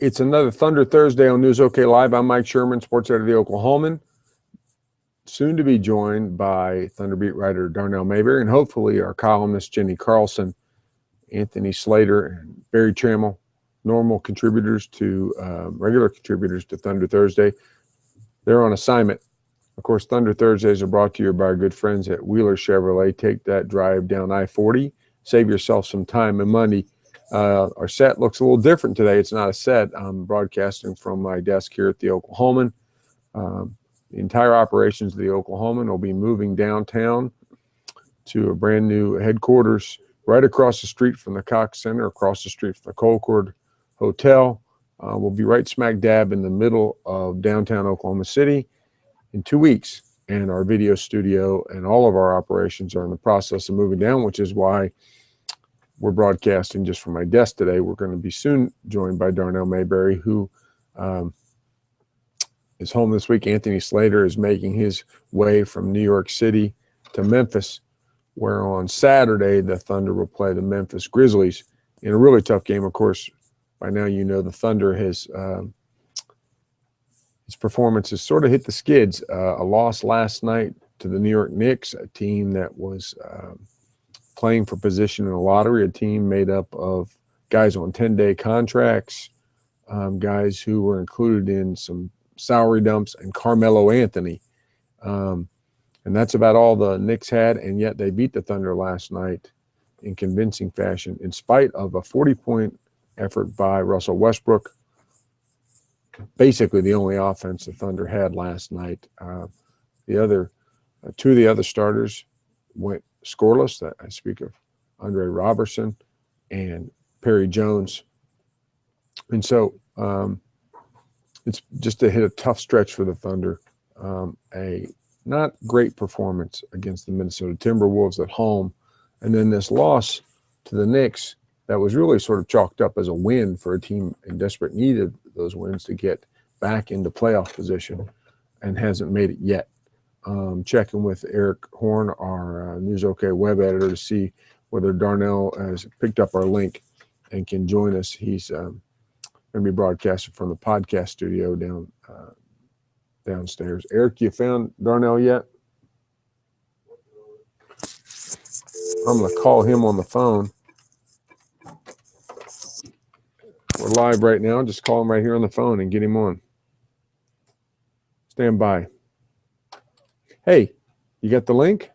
It's another Thunder Thursday on News OK Live. I'm Mike Sherman, sports editor of the Oklahoman. Soon to be joined by Thunder beat writer Darnell Mayberry and hopefully our columnist Jenny Carlson, Anthony Slater, and Barry Trammell, normal contributors to regular contributors to Thunder Thursday. They're on assignment. Of course, Thunder Thursdays are brought to you by our good friends at Wheeler Chevrolet. Take that drive down I-40. Save yourself some time and money. Our set looks a little different today. It's not a set. I'm broadcasting from my desk here at the Oklahoman. The entire operations of the Oklahoman will be moving downtown to a brand new headquarters right across the street from the Cox Center, across the street from the Colcord Hotel. We'll be right smack dab in the middle of downtown Oklahoma City in 2 weeks. And our video studio and all of our operations are in the process of moving down, which is why we're broadcasting just from my desk today. We're going to be soon joined by Darnell Mayberry, who is home this week. Anthony Slater is making his way from New York City to Memphis, where on Saturday the Thunder will play the Memphis Grizzlies in a really tough game. Of course, by now you know the Thunder has his performance has sort of hit the skids. A loss last night to the New York Knicks, a team that was playing for position in the lottery, a team made up of guys on 10-day contracts, guys who were included in some salary dumps, and Carmelo Anthony. And that's about all the Knicks had, and yet they beat the Thunder last night in convincing fashion in spite of a 40-point effort by Russell Westbrook. Basically the only offense the Thunder had last night. Two of the other starters went scoreless. I speak of Andre Robertson and Perry Jones. And so it's just to hit a tough stretch for the Thunder. A not great performance against the Minnesota Timberwolves at home. And then this loss to the Knicks that was really sort of chalked up as a win for a team in desperate need of those wins to get back into playoff position and hasn't made it yet. Checking with Eric Horn, our News OK web editor, to see whether Darnell has picked up our link and can join us. He's going to be broadcasting from the podcast studio downstairs. Eric, you found Darnell yet? I'm going to call him on the phone. We're live right now. Just call him right here on the phone and get him on. Stand by. Hey, you got the link?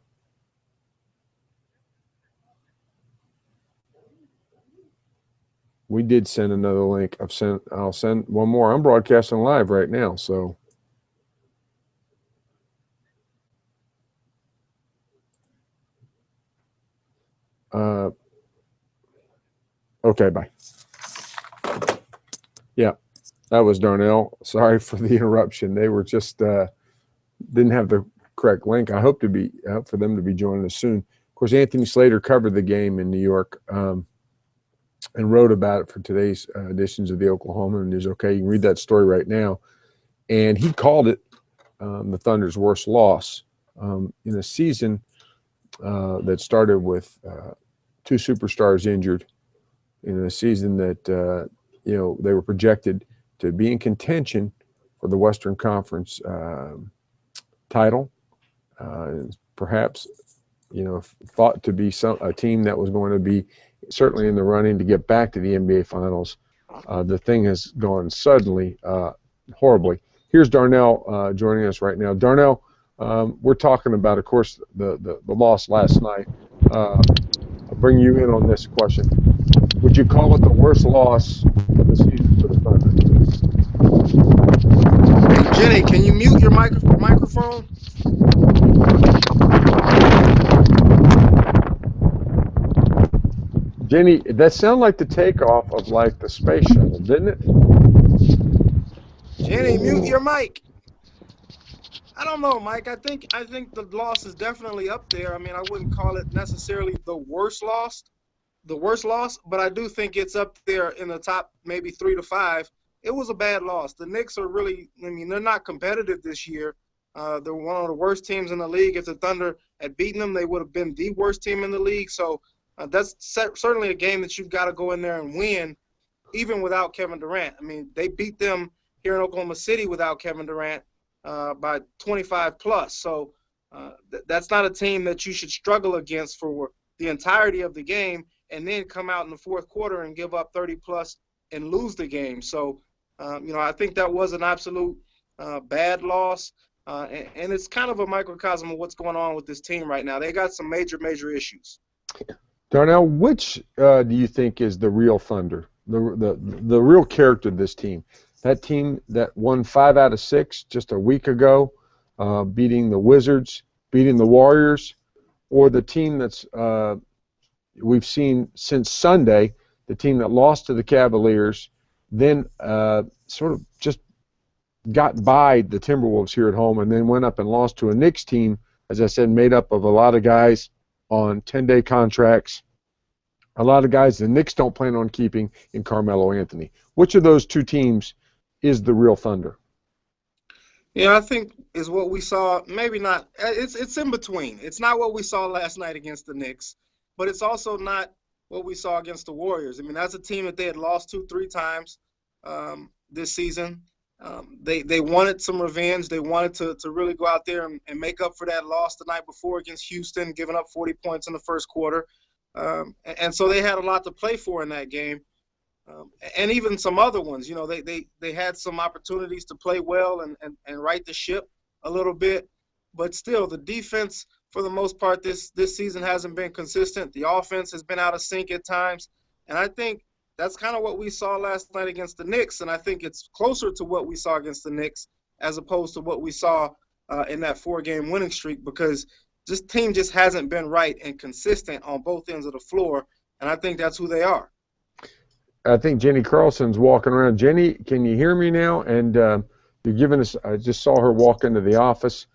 We did send another link. I'll send one more. I'm broadcasting live right now, so. Okay, bye. Yeah, that was Darnell. Sorry for the interruption. They were just didn't have the correct link. I hope for them to be joining us soon. Of course, Anthony Slater covered the game in New York and wrote about it for today's editions of the Oklahoman News OK. You can read that story right now. And he called it the Thunder's worst loss in a season that started with two superstars injured, in a season that they were projected to be in contention for the Western Conference title. Perhaps, thought to be a team that was going to be certainly in the running to get back to the NBA Finals. The thing has gone suddenly horribly. Here's Darnell joining us right now. Darnell, we're talking about, of course, the loss last night. I'll bring you in on this question. Would you call it the worst loss of the season for the Thunder? Hey, Jenny, can you mute your microphone? Jenny, that sounded like the takeoff of like the space shuttle, didn't it? Jenny, mute your mic. I don't know, Mike. I think the loss is definitely up there. I mean, I wouldn't call it necessarily the worst loss, but I do think it's up there in the top maybe 3 to 5. It was a bad loss. The Knicks are really, they're not competitive this year. They're one of the worst teams in the league. If the Thunder had beaten them, they would have been the worst team in the league. So that's certainly a game that you've got to go in there and win. even without Kevin Durant. I mean, they beat them here in Oklahoma City without Kevin Durant by 25 plus. So that's not a team that you should struggle against for the entirety of the game and then come out in the fourth quarter and give up 30 plus and lose the game. So, I think that was an absolute bad loss. And it's kind of a microcosm of what's going on with this team right now. They got some major, major issues. Darnell, which do you think is the real Thunder, the real character of this team? That team that won 5 out of 6 just a week ago, beating the Wizards, beating the Warriors, or the team that's we've seen since Sunday, the team that lost to the Cavaliers, then sort of just got by the Timberwolves here at home, and then went up and lost to a Knicks team, as I said, made up of a lot of guys on 10-day contracts, a lot of guys the Knicks don't plan on keeping in Carmelo Anthony. Which of those two teams is the real Thunder? Yeah, I think is what we saw. Maybe not. It's in between. It's not what we saw last night against the Knicks, but it's also not what we saw against the Warriors. I mean, that's a team that they had lost 2-3 times this season. They wanted some revenge. They wanted to really go out there and make up for that loss the night before against Houston, giving up 40 points in the first quarter. And so they had a lot to play for in that game. And even some other ones, they had some opportunities to play well and right the ship a little bit. But still, the defense, for the most part, this season hasn't been consistent. The offense has been out of sync at times. And I think that's kind of what we saw last night against the Knicks, and I think it's closer to what we saw against the Knicks as opposed to what we saw in that 4-game winning streak, because this team just hasn't been right and consistent on both ends of the floor, and I think that's who they are. I think Jenny Carlson's walking around. Jenny, can you hear me now? And you're giving us – I just saw her walk into the office.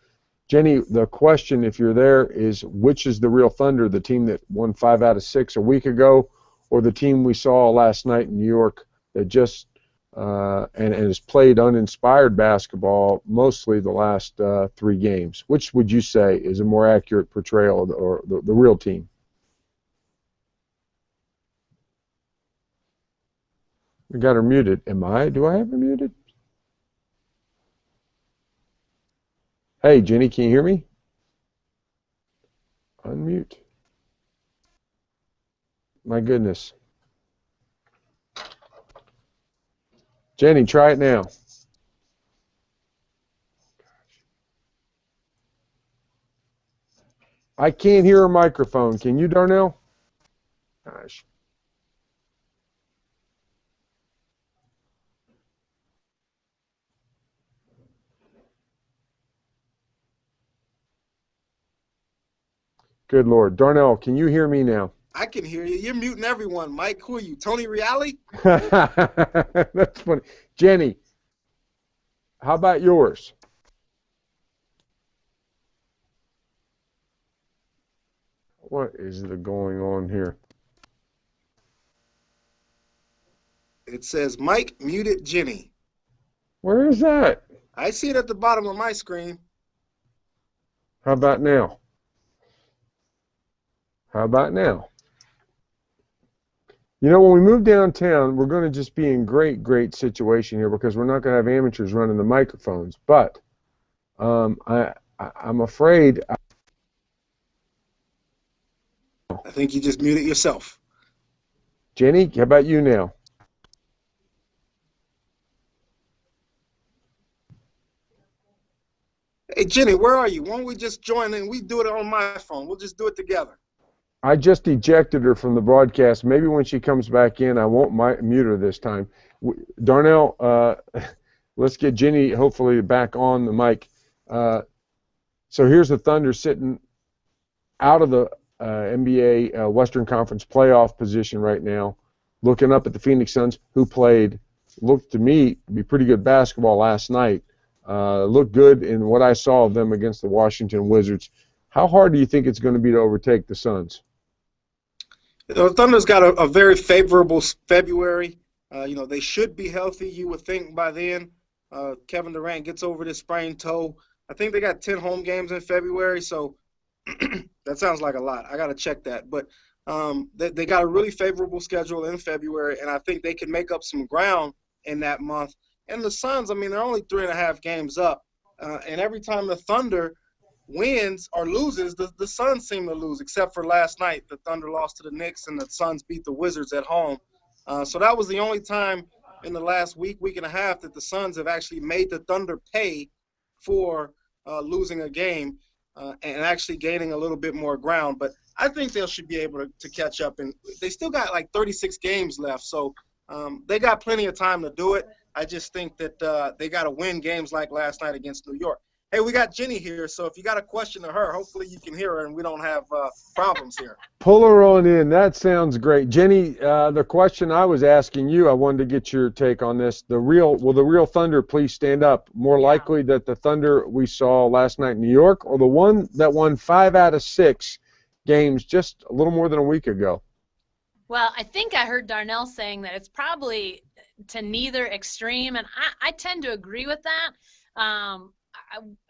Jenny, the question, if you're there, is which is the real Thunder, the team that won 5 out of 6 a week ago, or the team we saw last night in New York that just and has played uninspired basketball mostly the last 3 games? Which would you say is a more accurate portrayal of the real team? We got her muted. Do I have her muted? Hey, Jenny, can you hear me? Unmute. My goodness. Jenny, try it now. I can't hear her microphone. Can you, Darnell? Gosh. Good Lord. Darnell, can you hear me now? I can hear you. You're muting everyone, Mike. Who are you, Tony Reali? That's funny. Jenny, how about yours? What is going on here? It says Mike muted Jenny. Where is that? I see it at the bottom of my screen. How about now? How about now? You know, when we move downtown, we're going to just be in great situation here because we're not going to have amateurs running the microphones. But I'm afraid. I think you just muted yourself. Jenny, how about you now? Hey, Jenny, where are you? Why don't we just join and we do it on my phone? We'll just do it together. I just ejected her from the broadcast. Maybe when she comes back in, I won't mute her this time. Darnell, let's get Jenny hopefully back on the mic. So here's the Thunder sitting out of the NBA Western Conference playoff position right now, looking up at the Phoenix Suns, who looked to me to be pretty good basketball last night. Looked good in what I saw of them against the Washington Wizards. How hard do you think it's going to be to overtake the Suns? The Thunder's got a very favorable February. They should be healthy, you would think, by then. Kevin Durant gets over this sprained toe. I think they got 10 home games in February, so that sounds like a lot. I got to check that. But They got a really favorable schedule in February, and I think they can make up some ground in that month. And the Suns, I mean, they're only 3.5 games up. And every time the Thunder wins or loses, the Suns seem to lose, except for last night. The Thunder lost to the Knicks, and the Suns beat the Wizards at home. So that was the only time in the last week and a half that the Suns have actually made the Thunder pay for losing a game and actually gaining a little bit more ground. But I think they should be able to catch up. And they still got like 36 games left, so they got plenty of time to do it. I just think that they got to win games like last night against New York. Hey, we got Jenny here, so if you got a question to her, hopefully you can hear her and we don't have problems here. Pull her on in. That sounds great. Jenny, the question I was asking you, I wanted to get your take on this. Will the real Thunder please stand up? More likely that the Thunder we saw last night in New York, or the one that won 5 out of 6 games just a little more than a week ago? Well, I think I heard Darnell saying that it's probably to neither extreme, and I tend to agree with that.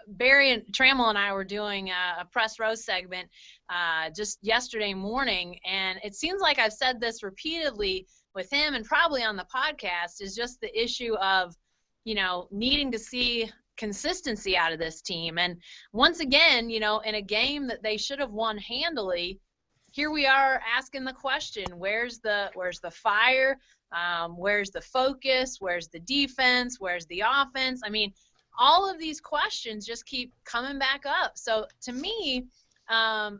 Barry and Trammell and I were doing a press row segment just yesterday morning, and it seems like I've said this repeatedly with him and probably on the podcast, is just the issue of, needing to see consistency out of this team. And once again, in a game that they should have won handily, here we are asking the question, where's the fire? Where's the focus? Where's the defense? Where's the offense? I mean, all of these questions just keep coming back up. So to me, I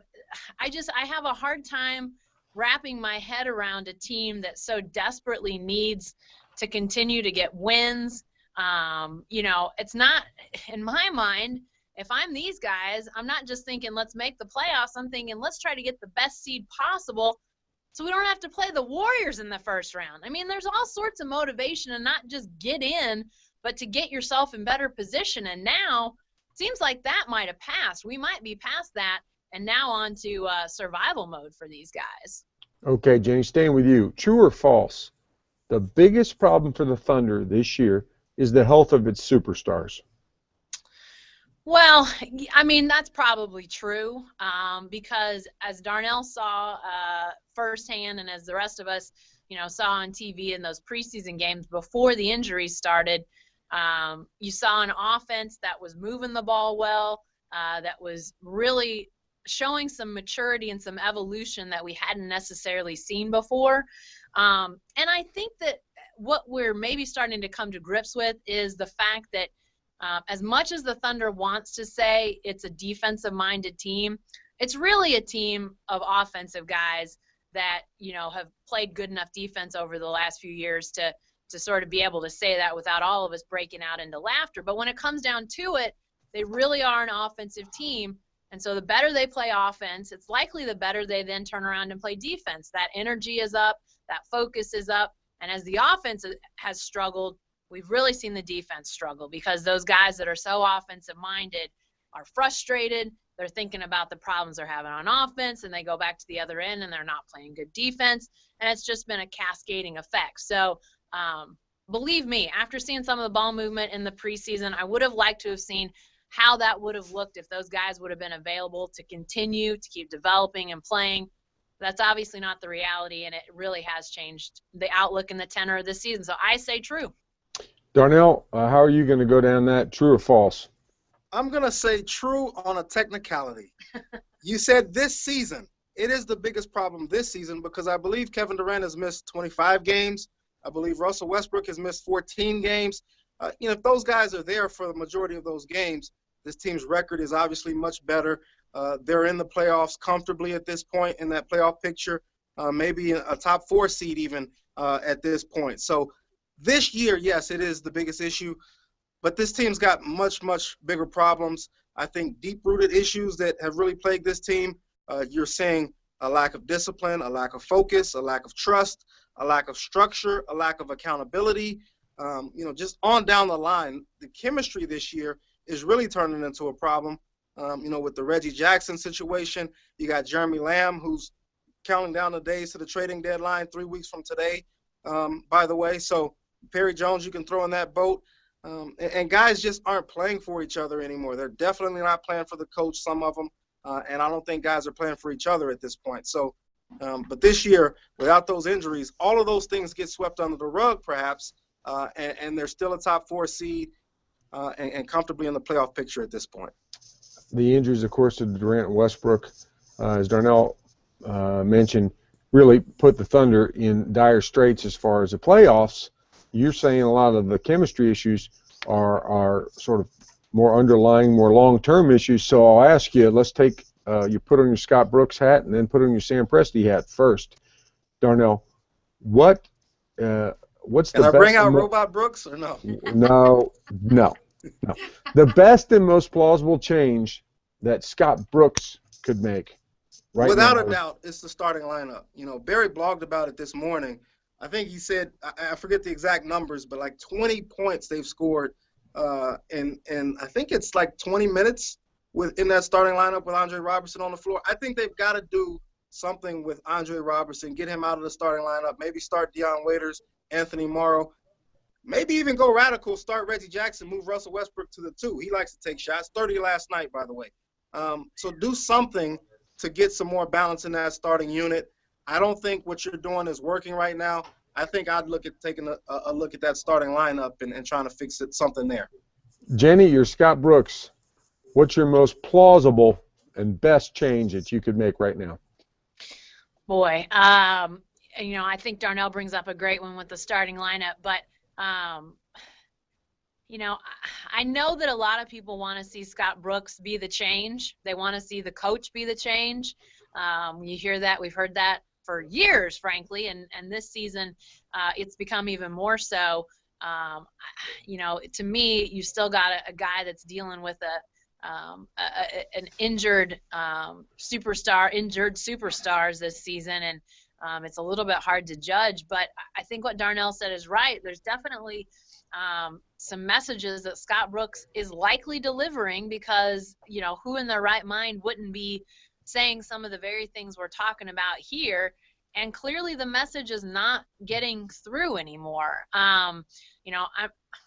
have a hard time wrapping my head around a team that so desperately needs to continue to get wins. It's not, in my mind, if I'm these guys, I'm not just thinking let's make the playoffs. I'm thinking let's try to get the best seed possible so we don't have to play the Warriors in the first round. I mean, there's all sorts of motivation and not just get in, but to get yourself in better position. And now it seems like that might have passed. We might be past that and now on to survival mode for these guys. Okay, Jenny, staying with you. True or false? The biggest problem for the Thunder this year is the health of its superstars. Well, I mean, that's probably true because as Darnell saw firsthand and as the rest of us, saw on TV in those preseason games before the injuries started, you saw an offense that was moving the ball well, that was really showing some maturity and some evolution that we hadn't necessarily seen before. And I think that what we're maybe starting to come to grips with is the fact that as much as the Thunder wants to say it's a defensive-minded team, it's really a team of offensive guys that, have played good enough defense over the last few years to sort of be able to say that without all of us breaking out into laughter. But when it comes down to it, they really are an offensive team. And so the better they play offense, it's likely the better they then turn around and play defense. That energy is up, that focus is up. And as the offense has struggled, we've really seen the defense struggle because those guys that are so offensive-minded are frustrated. They're thinking about the problems they're having on offense, and they go back to the other end, and they're not playing good defense. And it's just been a cascading effect. So believe me, after seeing some of the ball movement in the preseason, I would have liked to have seen how that would have looked if those guys would have been available to continue to keep developing and playing. That's obviously not the reality, and it really has changed the outlook and the tenor of this season. So I say true. Darnell, how are you going to go down that? True or false? I'm going to say true on a technicality. You said this season. It is the biggest problem this season because I believe Kevin Durant has missed 25 games. I believe Russell Westbrook has missed 14 games. If those guys are there for the majority of those games, this team's record is obviously much better. They're in the playoffs comfortably at this point in that playoff picture, maybe a top 4 seed even at this point. So this year, yes, it is the biggest issue, but this team's got much, much bigger problems. I think deep-rooted issues that have really plagued this team. You're seeing a lack of discipline, a lack of focus, a lack of trust, a lack of structure, a lack of accountability. Just on down the line, the chemistry this year is really turning into a problem. With the Reggie Jackson situation, you got Jeremy Lamb, who's counting down the days to the trading deadline 3 weeks from today, by the way. So Perry Jones, you can throw in that boat. And guys just aren't playing for each other anymore. They're definitely not playing for the coach, some of them. And I don't think guys are playing for each other at this point. So But this year, without those injuries, all of those things get swept under the rug, perhaps, and they're still a top 4 seed and comfortably in the playoff picture at this point. The injuries, of course, to Durant and Westbrook, as Darnell mentioned, really put the Thunder in dire straits as far as the playoffs. You're saying a lot of the chemistry issues are sort of more underlying, more long-term issues. So I'll ask you, let's take you put on your Scott Brooks hat and then put on your Sam Presti hat first. Darnell, what's the best? Can I bring out Robot Brooks or no? No. The best and most plausible change that Scott Brooks could make right Without now a doubt, it's the starting lineup. You know, Barry blogged about it this morning. I think he said, I forget the exact numbers, but like 20 points they've scored in I think it's like 20 minutes in that starting lineup with Andre Robertson on the floor. I think they've got to do something with Andre Robertson, get him out of the starting lineup, maybe start Dion Waiters, Anthony Morrow, maybe even go radical, start Reggie Jackson, move Russell Westbrook to the 2. He likes to take shots, 30 last night, by the way. So do something to get some more balance in that starting unit. I don't think what you're doing is working right now. I think I'd look at taking a look at that starting lineup and trying to fix something there. Jenny, you're Scott Brooks. What's your most plausible and best change that you could make right now? Boy, you know, I think Darnell brings up a great one with the starting lineup, but you know, I know that a lot of people want to see Scott Brooks be the change. They want to see the coach be the change. You hear that. We've heard that for years, frankly, and this season it's become even more so. You know, to me, you still got a guy that's dealing with an injured superstars this season, and it's a little bit hard to judge. But I think what Darnell said is right. There's definitely some messages that Scott Brooks is likely delivering because, you know, who in their right mind wouldn't be saying some of the very things we're talking about here? And clearly the message is not getting through anymore. You know,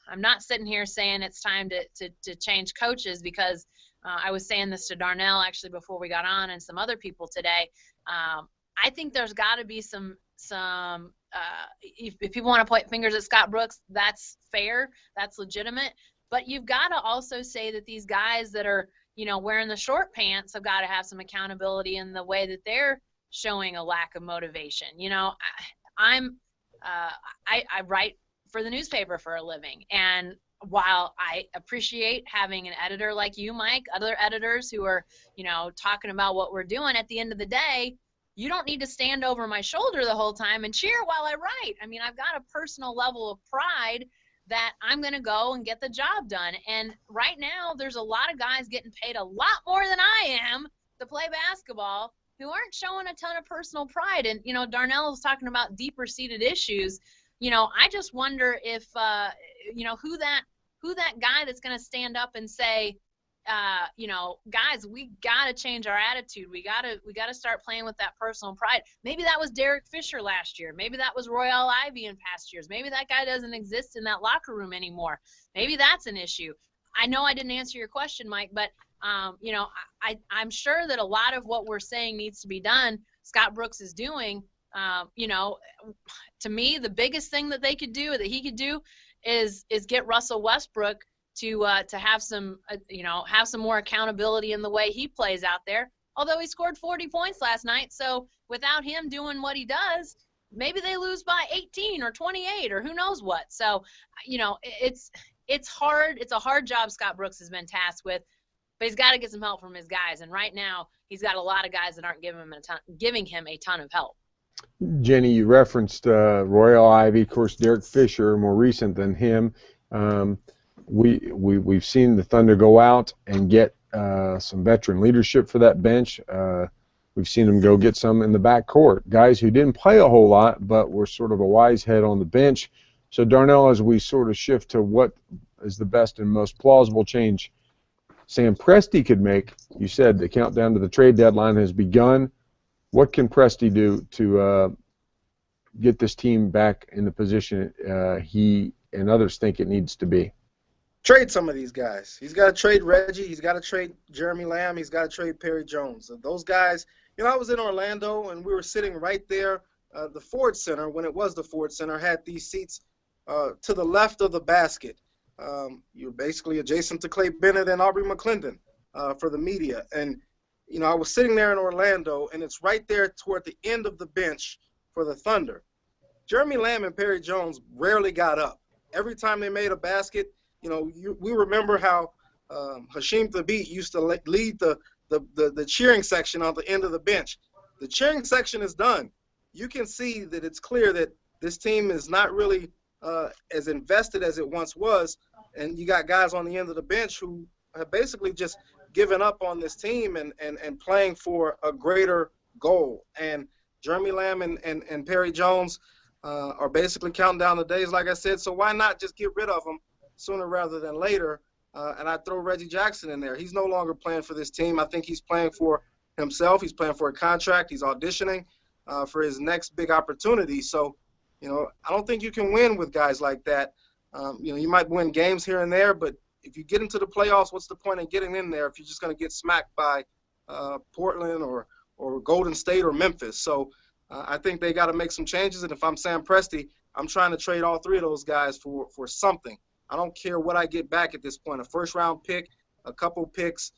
I'm not sitting here saying it's time to change coaches because I was saying this to Darnell actually before we got on and some other people today. I think there's got to be some if people want to point fingers at Scott Brooks, that's fair, that's legitimate. But you've got to also say that these guys that are, you know, wearing the short pants have got to have some accountability in the way that they're showing a lack of motivation. You know, I write for the newspaper for a living, and while I appreciate having an editor like you, Mike, other editors who are, you know, talking about what we're doing, at the end of the day, you don't need to stand over my shoulder the whole time and cheer while I write. I mean, I've got a personal level of pride that I'm going to go and get the job done. And right now, there's a lot of guys getting paid a lot more than I am to play basketball who aren't showing a ton of personal pride. And, you know, Darnell was talking about deeper-seated issues. You know, I just wonder if, you know, who that guy that's going to stand up and say, you know, guys, we got to change our attitude. We got to start playing with that personal pride. Maybe that was Derek Fisher last year. Maybe that was Royal Ivy in past years. Maybe that guy doesn't exist in that locker room anymore. Maybe that's an issue. I know I didn't answer your question, Mike, but, you know, I'm sure that a lot of what we're saying needs to be done, Scott Brooks is doing. You know, to me, the biggest thing that they could do, that he could do, is get Russell Westbrook to have some, you know, have some more accountability in the way he plays out there. Although he scored 40 points last night, so without him doing what he does, maybe they lose by 18 or 28 or who knows what. So, you know, it's hard. It's a hard job Scott Brooks has been tasked with, but he's got to get some help from his guys. And right now, he's got a lot of guys that aren't giving him a ton of help. Jenny, you referenced Royal Ivy, of course, Derek Fisher, more recent than him. We've seen the Thunder go out and get some veteran leadership for that bench. We've seen them go get some in the backcourt, guys who didn't play a whole lot but were sort of a wise head on the bench. So, Darnell, as we sort of shift to what is the best and most plausible change Sam Presti could make, you said the countdown to the trade deadline has begun. What can Presti do to get this team back in the position he and others think it needs to be? Trade some of these guys. He's got to trade Reggie. He's got to trade Jeremy Lamb. He's got to trade Perry Jones. Those guys, I was in Orlando, and we were sitting right there. The Ford Center, when it was the Ford Center, had these seats to the left of the basket. You're basically adjacent to Clay Bennett and Aubrey McClendon for the media. And, I was sitting there in Orlando, and it's right there toward the end of the bench for the Thunder. Jeremy Lamb and Perry Jones rarely got up. Every time they made a basket, we remember how Hasheem Thabeet used to lead the cheering section on the end of the bench. The cheering section is done. You can see that it's clear that this team is not really as invested as it once was, and you got guys on the end of the bench who have basically just given up on this team and playing for a greater goal. And Jeremy Lamb and Perry Jones are basically counting down the days, like I said, so why not just get rid of them sooner rather than later? And I throw Reggie Jackson in there. He's no longer playing for this team. I think he's playing for himself. He's playing for a contract. He's auditioning for his next big opportunity. So, I don't think you can win with guys like that. You might win games here and there, but if you get into the playoffs, what's the point in getting in there if you're just going to get smacked by Portland or Golden State or Memphis? So I think they got to make some changes. And if I'm Sam Presti, I'm trying to trade all three of those guys for something. I don't care what I get back at this point, a first-round pick, a couple picks,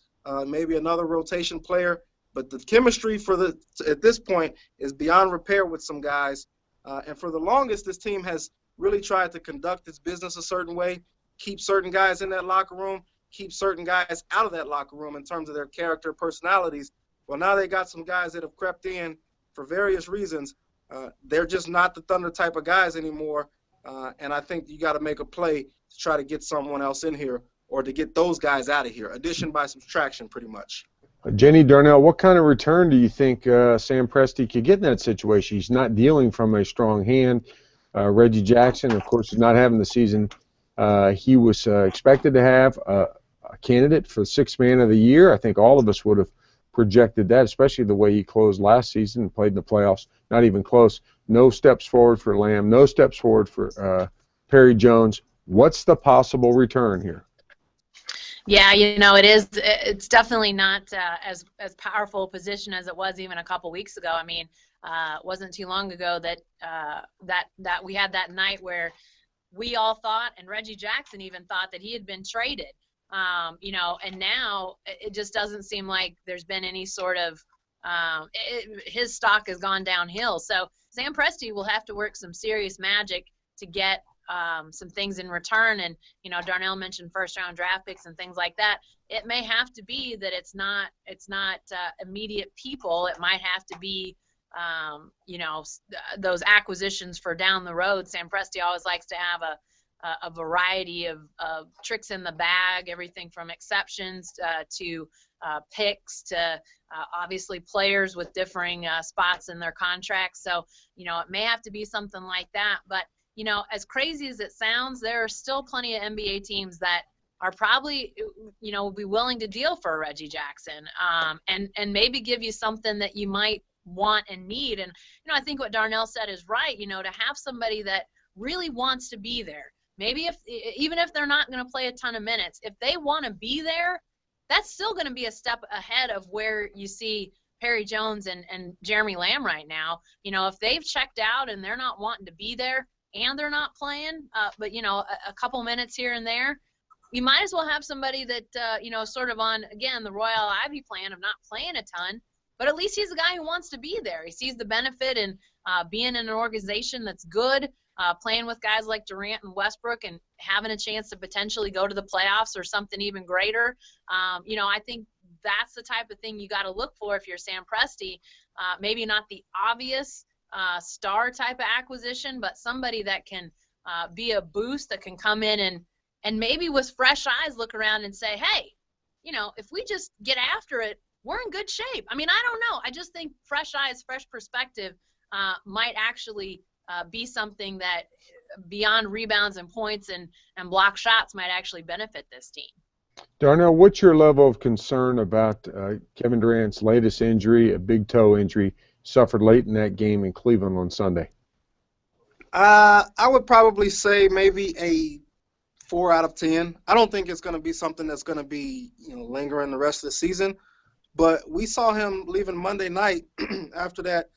maybe another rotation player. But the chemistry at this point is beyond repair with some guys. And for the longest, this team has really tried to conduct its business a certain way, keep certain guys in that locker room, keep certain guys out of that locker room in terms of their character, personalities. Well, now they got some guys that have crept in for various reasons. They're just not the Thunder type of guys anymore. And I think you got to make a play to try to get someone else in here or to get those guys out of here. Addition by subtraction, pretty much. Jenny, Darnell, what kind of return do you think Sam Presti could get in that situation? He's not dealing from a strong hand. Reggie Jackson, of course, is not having the season he was expected to have. A candidate for Sixth Man of the Year. I think all of us would have projected that, especially the way he closed last season and played in the playoffs. Not even close. No steps forward for Lamb. No steps forward for Perry Jones. What's the possible return here? Yeah, it's definitely not as powerful a position as it was even a couple weeks ago. I mean, it wasn't too long ago that we had that night where we all thought, and Reggie Jackson even thought, that he had been traded. And now it just doesn't seem like there's been any sort of his stock has gone downhill. So Sam Presti will have to work some serious magic to get some things in return. And, Darnell mentioned first-round draft picks and things like that. It may have to be that it's not immediate people. It might have to be, those acquisitions for down the road. Sam Presti always likes to have a variety of tricks in the bag, everything from exceptions to picks to obviously players with differing spots in their contracts. So, it may have to be something like that. But, as crazy as it sounds, there are still plenty of NBA teams that are probably, will be willing to deal for Reggie Jackson and maybe give you something that you might want and need. And, I think what Darnell said is right, to have somebody that really wants to be there. Maybe even if they're not going to play a ton of minutes, if they want to be there, that's still going to be a step ahead of where you see Perry Jones and Jeremy Lamb right now. If they've checked out and they're not wanting to be there and they're not playing, but, a couple minutes here and there, you might as well have somebody that, sort of on, again, the Royal Ivy plan of not playing a ton, but at least he's a guy who wants to be there. He sees the benefit in being in an organization that's good, playing with guys like Durant and Westbrook and having a chance to potentially go to the playoffs or something even greater. I think that's the type of thing you got to look for if you're Sam Presti. Maybe not the obvious star type of acquisition, but somebody that can be a boost, that can come in and maybe with fresh eyes look around and say, hey, if we just get after it, we're in good shape. I mean, I don't know. I just think fresh eyes, fresh perspective might actually be something that beyond rebounds and points and block shots might actually benefit this team. Darnell, what's your level of concern about Kevin Durant's latest injury, a big toe injury, suffered late in that game in Cleveland on Sunday? I would probably say maybe a 4 out of 10. I don't think it's going to be something that's going to be lingering the rest of the season. but we saw him leaving Monday night after that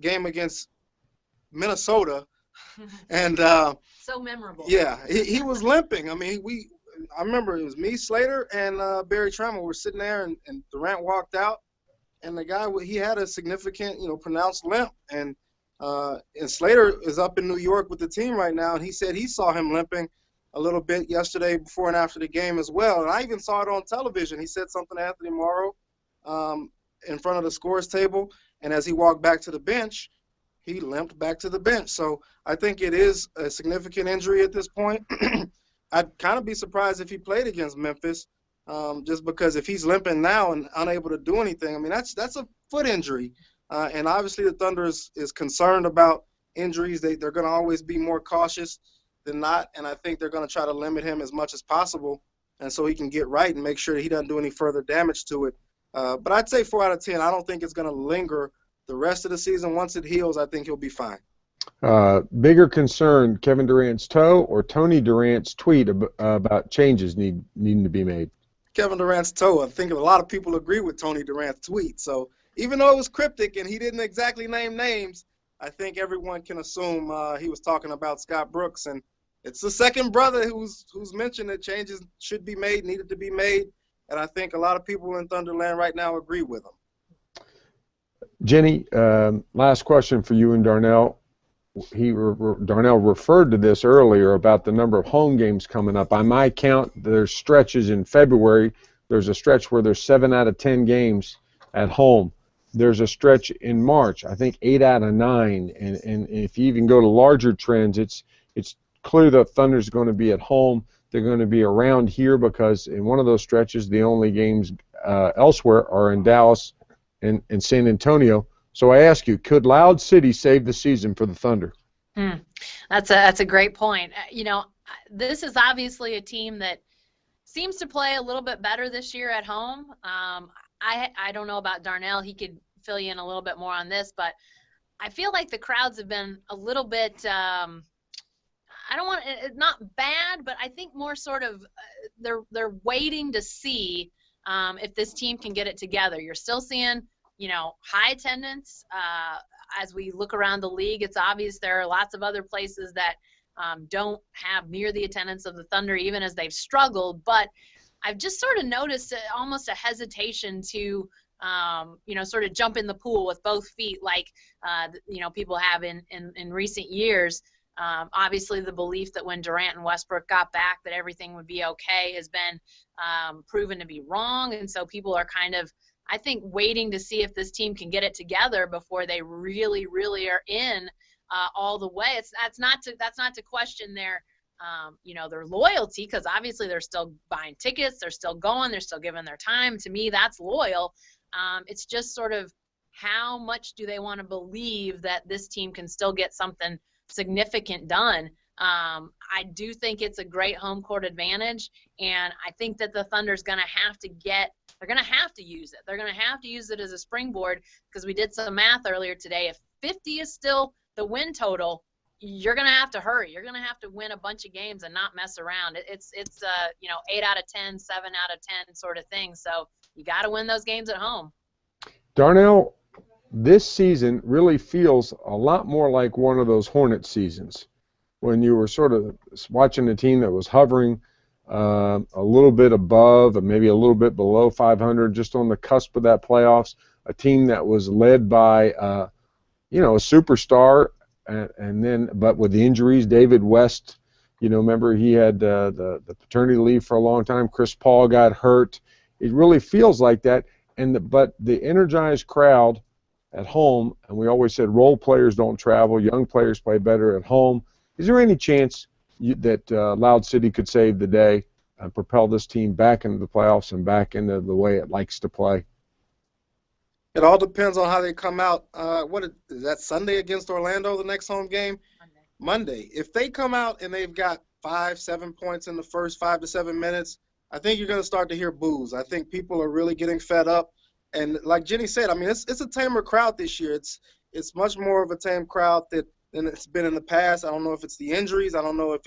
game against Minnesota, and So memorable. yeah, he was limping. I mean, I remember it was me, Slater, and Barry Trammell were sitting there, and Durant walked out, and the guy, he had a significant, pronounced limp, and Slater is up in New York with the team right now, and he said he saw him limping a little bit yesterday before and after the game as well, and I even saw it on television. He said something to Anthony Morrow in front of the scores table, and as he walked back to the bench, he limped back to the bench. So I think it is a significant injury at this point. I'd kind of be surprised if he played against Memphis, just because if he's limping now and unable to do anything, I mean, that's a foot injury. And obviously the Thunder is concerned about injuries. They're going to always be more cautious than not, and I think they're going to try to limit him as much as possible, and so he can get right and make sure that he doesn't do any further damage to it. But I'd say 4 out of 10. I don't think it's going to linger the rest of the season. Once it heals, I think he'll be fine. Bigger concern, Kevin Durant's toe or Tony Durant's tweet about changes needing to be made? Kevin Durant's toe. I think a lot of people agree with Tony Durant's tweet. So even though it was cryptic and he didn't exactly name names, I think everyone can assume he was talking about Scott Brooks. And it's the second brother who's mentioned that changes should be made, needed to be made. And I think a lot of people in Thunderland right now agree with him. Jenny, last question for you and Darnell. Darnell referred to this earlier about the number of home games coming up. By my count, there's stretches in February. There's a stretch where there's 7 out of 10 games at home. There's a stretch in March, I think 8 out of 9. And if you even go to larger trends, it's clear the Thunder's going to be at home. They're going to be around here because in one of those stretches, the only games elsewhere are in Dallas and San Antonio. So I ask you, could Loud City save the season for the Thunder? That's a great point. This is obviously a team that seems to play a little bit better this year at home. I don't know about Darnell. He could fill you in a little bit more on this, but I feel like the crowds have been a little bit not bad, but I think more sort of they're waiting to see if this team can get it together. You're still seeing high attendance. As we look around the league, it's obvious there are lots of other places that don't have near the attendance of the Thunder, even as they've struggled. But I've just sort of noticed almost a hesitation to, sort of jump in the pool with both feet like, people have in recent years. Obviously, the belief that when Durant and Westbrook got back that everything would be okay has been proven to be wrong. And so people are kind of, I think, waiting to see if this team can get it together before they really, really are in all the way. That's not to question their loyalty, because obviously they're still buying tickets, they're still going, they're still giving their time. To me, that's loyal. It's just sort of how much do they want to believe that this team can still get something significant done. I do think it's a great home court advantage, and I think that the Thunder's going to have to use it. They're going to have to use it as a springboard, because we did some math earlier today. If 50 is still the win total, you're going to have to hurry. You're going to have to win a bunch of games and not mess around. It's 8 out of 10, 7 out of 10 sort of thing. So you got to win those games at home. Darnell, this season really feels a lot more like one of those Hornet seasons when you were sort of watching a team that was hovering a little bit above and maybe a little bit below 500, just on the cusp of that playoffs, a team that was led by a superstar, and then, but with the injuries, David West, remember he had the paternity leave for a long time. Chris Paul got hurt. It really feels like that. But the energized crowd at home, and we always said role players don't travel, young players play better at home. Is there any chance that Loud City could save the day and propel this team back into the playoffs and back into the way it likes to play? It all depends on how they come out. What is that, Sunday against Orlando, the next home game? Monday. If they come out and they've got 5-7 points in the first 5 to 7 minutes, I think you're going to start to hear boos. I think people are really getting fed up. And like Jenny said, I mean, it's a tamer crowd this year. It's much more of a tame crowd than it's been in the past. I don't know if it's the injuries. I don't know if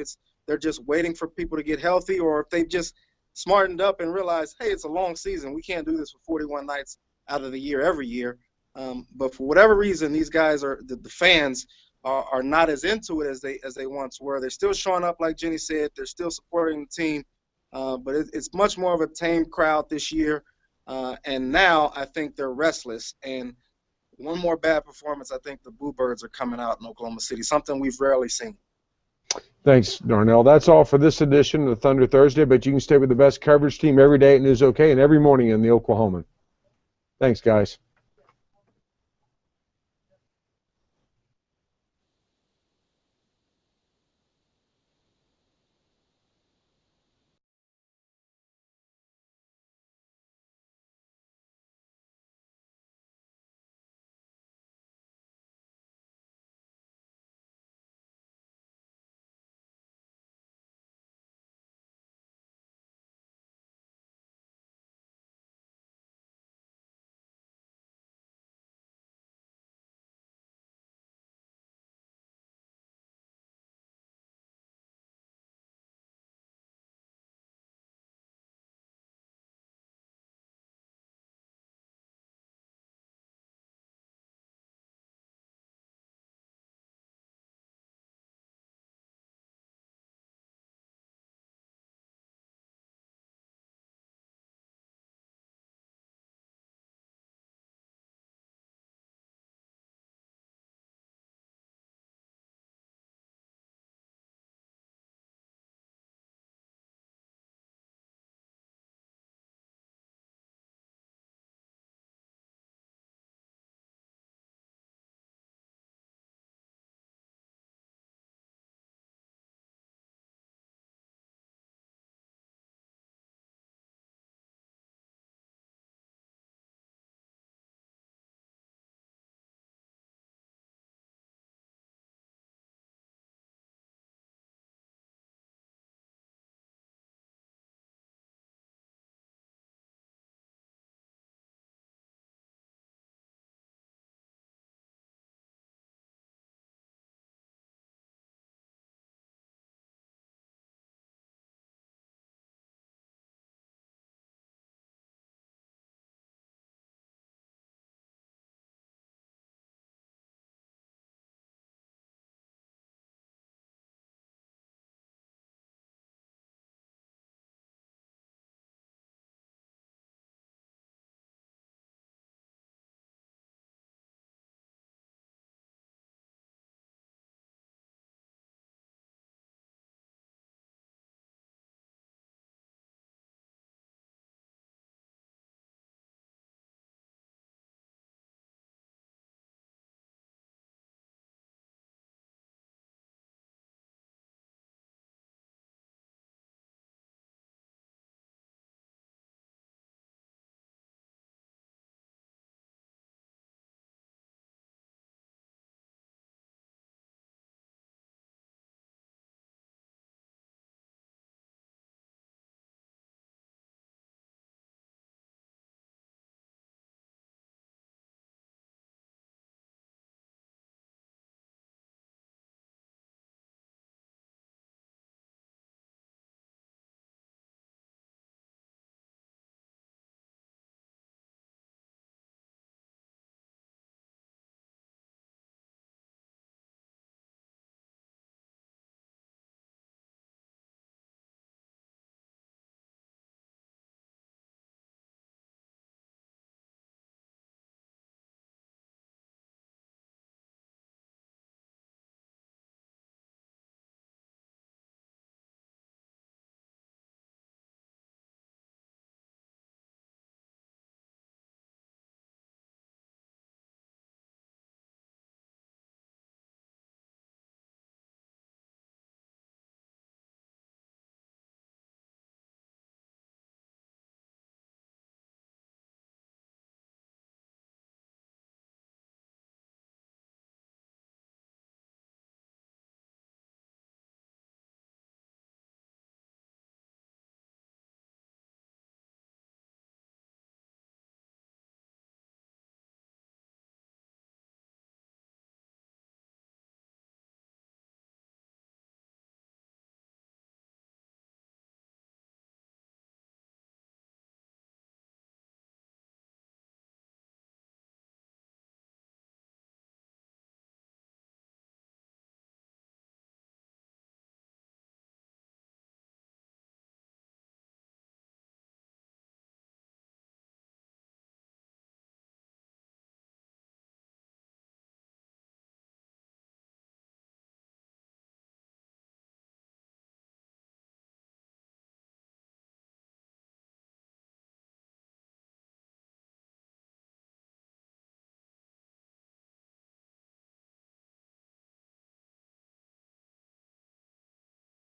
they're just waiting for people to get healthy, or if they've just smartened up and realized, hey, it's a long season. We can't do this for 41 nights out of the year every year. But for whatever reason, these guys the fans are not as into it as they once were. They're still showing up, like Jenny said. They're still supporting the team, but it's much more of a tame crowd this year. And now I think they're restless. And one more bad performance, I think the Boo Birds are coming out in Oklahoma City, something we've rarely seen. Thanks, Darnell. That's all for this edition of Thunder Thursday, but you can stay with the best coverage team every day at News OK and every morning in the Oklahoman. Thanks, guys.